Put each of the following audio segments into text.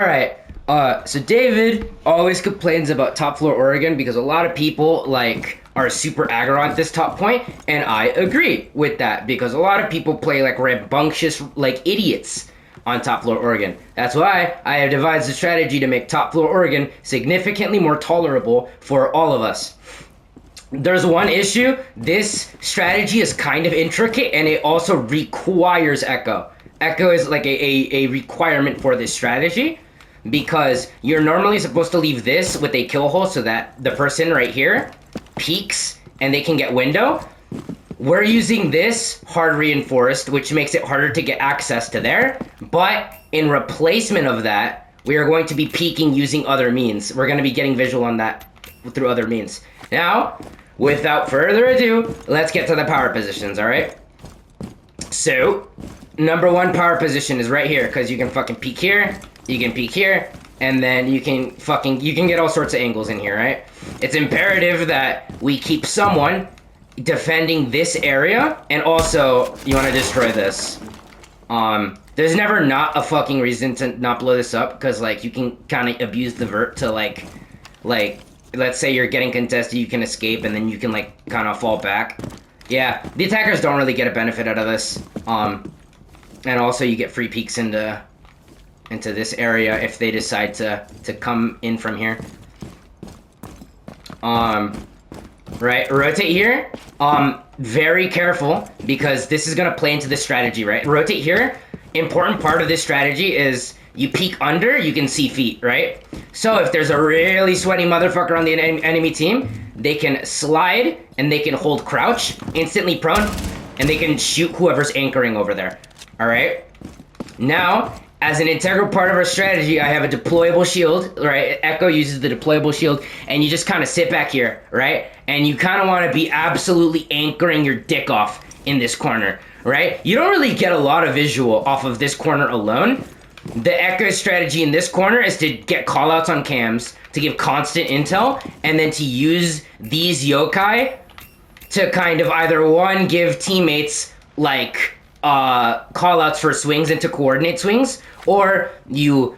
Alright, so David always complains about top floor Oregon because a lot of people, like, are super aggro at this top point, and I agree with that because a lot of people play, like, rambunctious, like, idiots on top floor Oregon. That's why I have devised a strategy to make top floor Oregon significantly more tolerable for all of us. There's one issue. This strategy is kind of intricate, and it also requires Echo. Echo is like a requirement for this strategy because you're normally supposed to leave this with a kill hole so that the person right here peeks and they can get window. We're using this hard reinforced, which makes it harder to get access to there. But in replacement of that, we are going to be peeking using other means. We're going to be getting visual on that through other means. Now, without further ado, let's get to the power positions, alright? So, number one power position is right here, because you can fucking peek here, you can peek here, and then you can get all sorts of angles in here, right? It's imperative that we keep someone defending this area, and also, you want to destroy this. There's never not a fucking reason to not blow this up, because, like, you can kind of abuse the vert to, like, let's say you're getting contested, you can escape, and then you can, like, kind of fall back. Yeah, the attackers don't really get a benefit out of this. And also you get free peeks into this area if they decide to come in from here. Right, rotate here. Very careful, because this is gonna play into this strategy, right? Rotate here. Important part of this strategy is you peek under, you can see feet, right? So if there's a really sweaty motherfucker on the enemy team, they can slide and they can hold crouch, instantly prone, and they can shoot whoever's anchoring over there. Alright? Now, as an integral part of our strategy, I have a deployable shield, right? Echo uses the deployable shield, and you just kind of sit back here, right? And you kind of want to be absolutely anchoring your dick off in this corner, right? You don't really get a lot of visual off of this corner alone. The Echo strategy in this corner is to get callouts on cams, to give constant intel, and then to use these yokai to kind of either, one, give teammates, like, callouts for swings and to coordinate swings, or you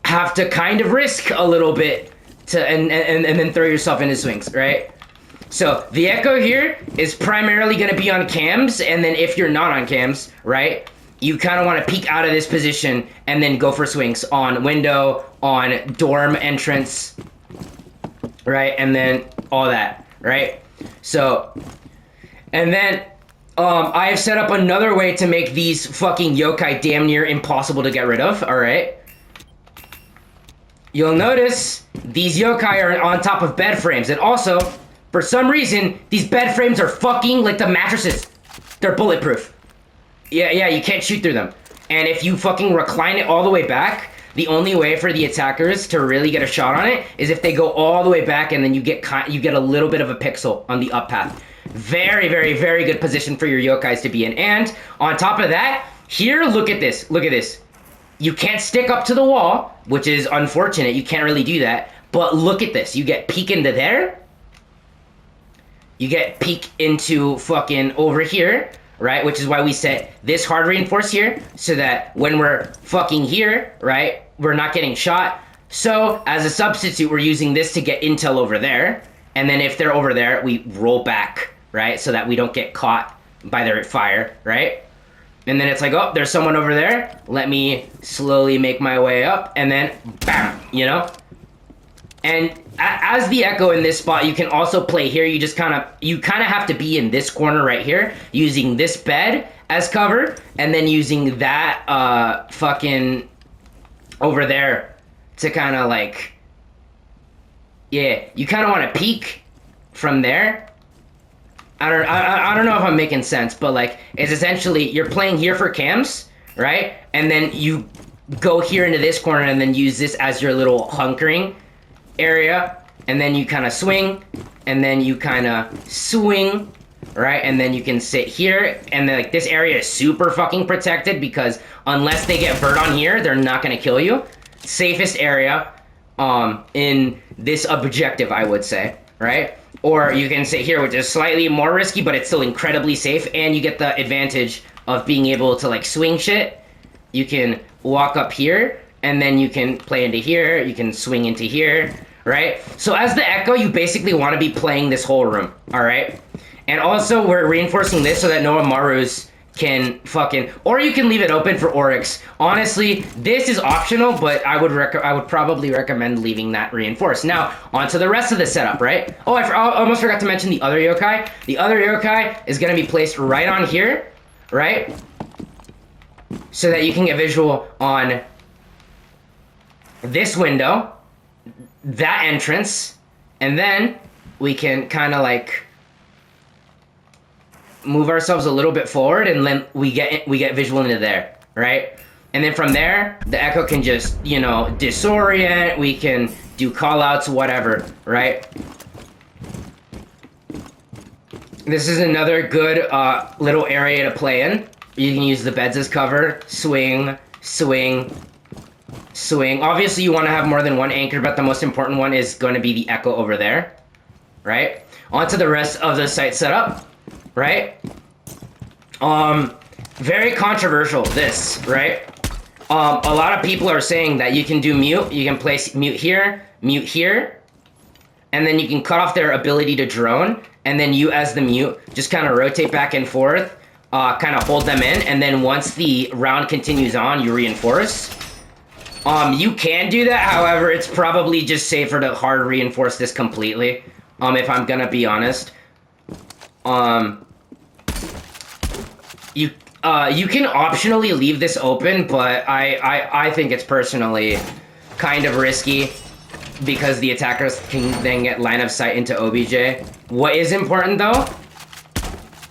have to kind of risk a little bit to and then throw yourself into swings, right? So the Echo here is primarily going to be on cams, and then if you're not on cams, right, you kind of want to peek out of this position and then go for swings on window, on dorm entrance, right, and then all that, right? So, and then I have set up another way to make these fucking yokai damn near impossible to get rid of, alright? You'll notice these yokai are on top of bed frames, and also, for some reason, these bed frames are fucking like the mattresses. They're bulletproof. Yeah, you can't shoot through them. And if you fucking recline it all the way back, the only way for the attackers to really get a shot on it is if they go all the way back and then you get a little bit of a pixel on the up path. Very, very, very good position for your yokais to be in. And on top of that, here, look at this. Look at this. You can't stick up to the wall, which is unfortunate. You can't really do that. But look at this. You get peek into there. You get peek into fucking over here, right? Which is why we set this hard reinforce here, so that when we're fucking here, right, we're not getting shot. So, as a substitute, we're using this to get intel over there. And then if they're over there, we roll back, right? So that we don't get caught by their fire, right? And then it's like, oh, there's someone over there. Let me slowly make my way up. And then, bam, you know? And as the Echo in this spot, you can also play here. You kind of have to be in this corner right here, using this bed as cover, and then using that fucking over there to kind of like, yeah, you kind of want to peek from there. I don't know if I'm making sense, but like, it's essentially you're playing here for cams, right? And then you go here into this corner and then use this as your little hunkering area, and then you kind of swing, and then you kind of swing, right? And then you can sit here, and then like this area is super fucking protected because unless they get vert on here, they're not gonna kill you. Safest area in this objective, I would say, right? Or you can sit here, which is slightly more risky, but it's still incredibly safe, and you get the advantage of being able to like swing shit. You can walk up here and then you can play into here, you can swing into here, right? So as the Echo, you basically want to be playing this whole room, all right? And also, we're reinforcing this so that no Amarus can fucking, or you can leave it open for Oryx. Honestly, this is optional, but I would probably recommend leaving that reinforced. Now, onto the rest of the setup, right? Oh, I almost forgot to mention the other yokai. The other yokai is going to be placed right on here, right? So that you can get visual on this window, that entrance, and then we can kind of like move ourselves a little bit forward, and then we get visual into there, right? And then from there, the Echo can just, you know, disorient, we can do callouts, whatever, right? This is another good little area to play in. You can use the beds as cover, swing, swing, swing. Obviously, you want to have more than one anchor, but the most important one is going to be the Echo over there, right? On to the rest of the site setup. Right? Very controversial, this, right? A lot of people are saying that you can do mute, you can place mute here, and then you can cut off their ability to drone, and then you as the mute just kind of rotate back and forth, kind of hold them in, and then once the round continues on, you reinforce. You can do that, however, it's probably just safer to hard reinforce this completely, if I'm gonna be honest. You can optionally leave this open, but I think it's personally kind of risky because the attackers can then get line of sight into OBJ. What is important though,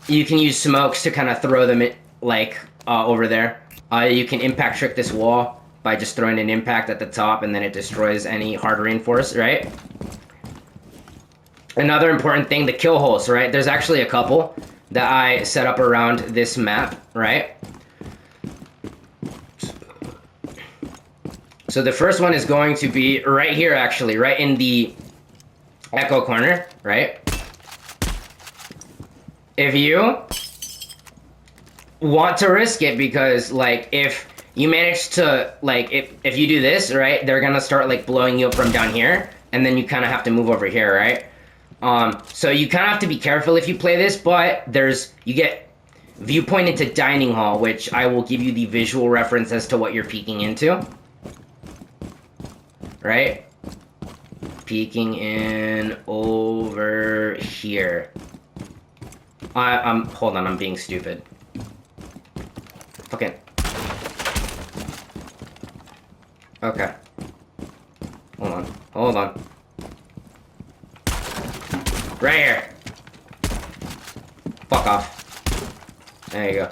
you can use smokes to kind of throw them in, like over there. You can impact trick this wall by just throwing an impact at the top, and then it destroys any hard reinforce, right? Another important thing, the kill holes, right? There's actually a couple that I set up around this map, right? So the first one is going to be right here, actually, right in the Echo corner, right? If you want to risk it, because, like, if you manage to, like, if you do this, right, they're gonna start, like, blowing you up from down here, and then you kind of have to move over here, right? So you kind of have to be careful if you play this, but you get viewpoint into dining hall, which I will give you the visual reference as to what you're peeking into. Right? Peeking in over here. Hold on, I'm being stupid. Okay. Okay. Hold on. Right here. Fuck off. There you go.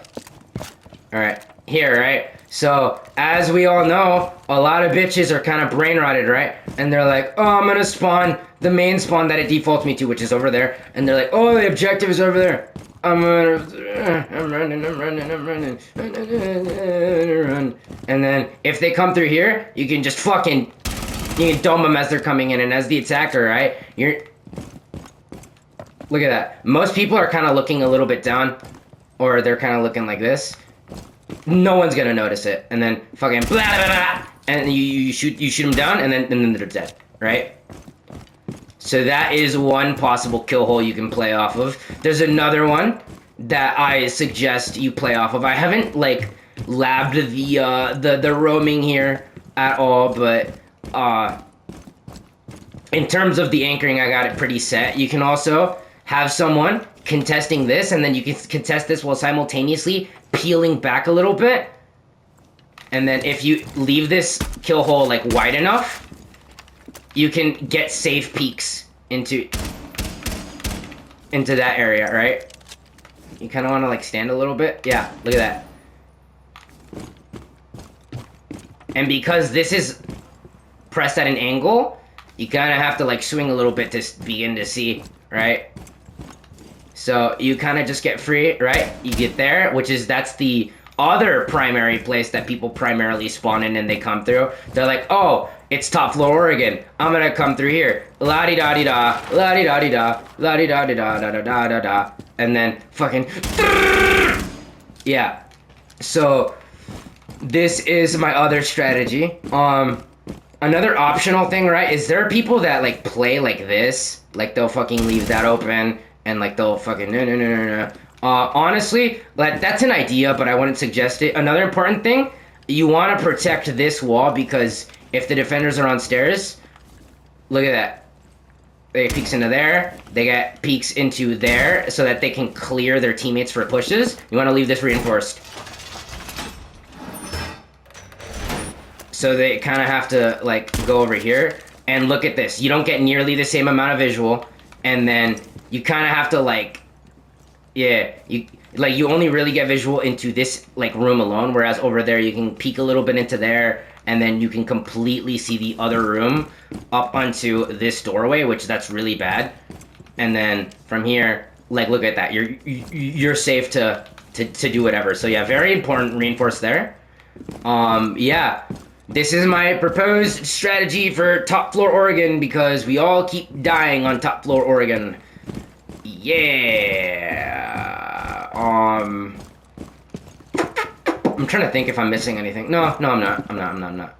Alright. Here, right? So, as we all know, a lot of bitches are kind of brain rotted, right? And they're like, oh, I'm gonna spawn the main spawn that it defaults me to, which is over there. And they're like, oh, the objective is over there. I'm running. And then, if they come through here, you can just you can dome them as they're coming in. And as the attacker, right? Look at that. Most people are kind of looking a little bit down, or they're kind of looking like this. No one's gonna notice it, and then fucking blah blah blah, and you shoot them down, and then they're dead, right? So that is one possible kill hole you can play off of. There's another one that I suggest you play off of. I haven't like labbed the roaming here at all, but in terms of the anchoring, I got it pretty set. You can also have someone contesting this, and then you can contest this while simultaneously peeling back a little bit. And then if you leave this kill hole like wide enough, you can get safe peeks into that area, right? You kind of want to like stand a little bit. Yeah, look at that. And because this is pressed at an angle, you kind of have to like swing a little bit to begin to see, right? So you kind of just get free, right? You get there, that's the other primary place that people primarily spawn in and they come through. They're like, oh, it's top floor Oregon. I'm gonna come through here. La-di-da-di-da, la-di-da-di-da, la-di-da-di-da-da-da-da-da. And then fucking... Yeah. So this is my other strategy. Another optional thing, right, is there are people that like play like this, like they'll fucking leave that open and like they'll fucking no. Honestly, like that's an idea, but I wouldn't suggest it. Another important thing, you want to protect this wall because if the defenders are on stairs, look at that. They get peeks into there. They get peeks into there so that they can clear their teammates for pushes. You want to leave this reinforced. So they kind of have to like go over here and look at this. You don't get nearly the same amount of visual, and then you kind of have to like, yeah, you only really get visual into this like room alone, whereas over there you can peek a little bit into there, and then you can completely see the other room up onto this doorway, which that's really bad. And then from here, like look at that, you're safe to do whatever. So yeah, very important reinforce there. Yeah. This is my proposed strategy for top floor Oregon because we all keep dying on top floor Oregon. Yeah. I'm trying to think if I'm missing anything. No, I'm not.